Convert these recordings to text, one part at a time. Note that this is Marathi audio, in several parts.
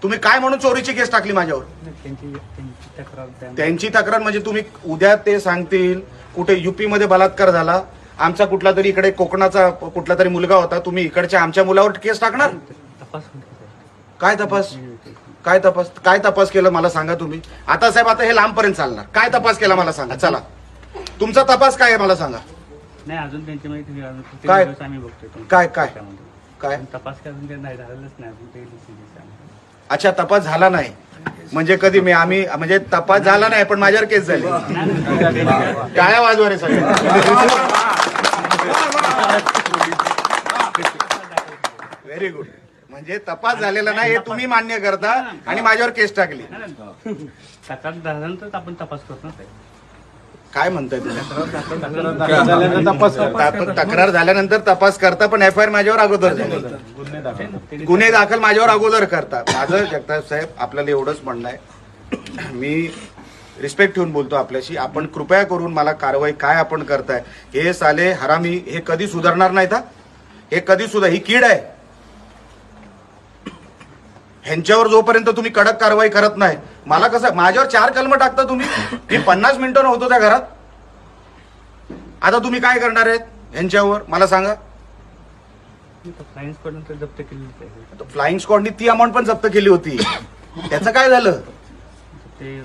तुम्ही काय म्हणून चोरीची केस टाकली माझ्यावर? त्यांची तक्रार म्हणजे तुम्ही उद्या ते सांगतील कुठे युपी मध्ये बलात्कार झाला, आमचा कुठला तरी इकडे कोकणाचा कुठला तरी मुलगा होता, तुम्ही इकडच्या आमच्या मुलावर केस टाकणार? काय तपास? काय तपास? काय तपास केलं मला सांगा तुम्ही. आता साहेब आता हे लांबपर्यंत चालणार. काय तपास केला मला सांगा. चला तुमचा तपास काय आहे मला सांगा. नाही अजून त्यांची माहिती काय? आम्ही बघतोय. काय काय काय तपास करून नाही झालेलंच नाही अजून ते. अच्छा तपास झाला नाही म्हणजे कधी मी आम्ही म्हणजे तपास झाला नाही पण माझ्यावर केस झाली. टाळ्या वाजवा रे सगळे. Very good. म्हणजे तपास झालेला नाही हे तुम्ही मान्य करता आणि माझ्यावर केस टाकली. तक्रार झाल्यानंतर आपण तपास करतो ना. काय म्हणताय तुम्ही? तक्रार झाल्यानंतर तपास करता पण FIR माझ्यावर अगोदर गुन्हे दाखल माझ्यावर अगोदर करता. माझं जगताप साहेब आपल्याला एवढंच म्हणणं आहे, मी रिस्पेक्ट ठेवून बोलतो आपल्याशी. आपण कृपया करून मला कारवाई काय आपण करताय हे साले हरामी हे कधी सुधारणार नाहीत. हे कधी सुद्धा ही कीड आहे. ह्यांच्यावर जोपर्यंत तुम्ही कडक कारवाई करत नाही, मला कसं माझ्यावर 4 कलम टाकता तुम्ही. मी 50 मिनिटं नव्हतो त्या घरात. आता तुम्ही काय करणार आहेत ह्यांच्यावर मला सांगा. फ्लाइंग स्क्वॉडने जप्त केली. फ्लाइंग स्क्वॉडनी ती अमाऊंट पण जप्त केली होती. त्याचं काय झालं ते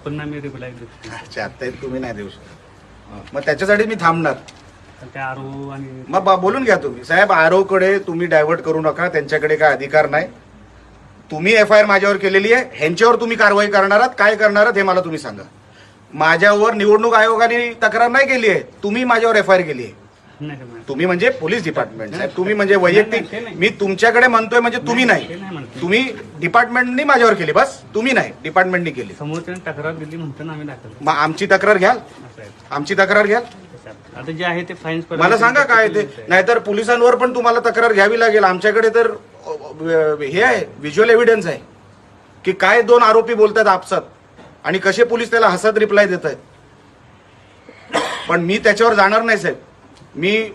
पुन्हा मी रिप्लाय देतो. अच्छा ते तुम्ही नाही देऊ शकत. मग त्याच्यासाठी मी थांबणार. त्या आरो आणि मग बोलून घ्या तुम्ही साहेब. आरोकडे तुम्ही डायव्हर्ट करू नका. त्यांच्याकडे काय अधिकार नाही. तुम्ही FIR माझ्यावर केलेली आहे. ह्यांच्यावर तुम्ही कारवाई करणार आहात. काय करणार आहात हे मला तुम्ही सांगा. माझ्यावर निवडणूक आयोगाने तक्रार नाही केली आहे. तुम्ही माझ्यावर FIR केली आहे. तुम्ही म्हणजे पोलीस डिपार्टमेंट साहेब. तुम्ही म्हणजे वैयक्तिक. मी तुमच्याकडे म्हणतोय म्हणजे तुम्ही नाही. तुम्ही डिपार्टमेंटनी माझ्यावर केली. बस तुम्ही नाही डिपार्टमेंटनी केली. समोरच्याने तक्रार दिली म्हणतो ना आम्ही दाखल. मग आमची तक्रार घ्याल. आमची तक्रार घ्याल. आता जे आहे ते फाईन मला सांगा काय ते. नाहीतर पोलिसांवर पण तुम्हाला तक्रार घ्यावी लागेल. आमच्याकडे तर हे आहे व्हिज्युअल एव्हिडन्स आहे की काय 2 आरोपी बोलतात आपसात आणि कसे पोलीस त्याला हसत रिप्लाय देत आहेत. पण मी त्याच्यावर जाणार नाही साहेब. मी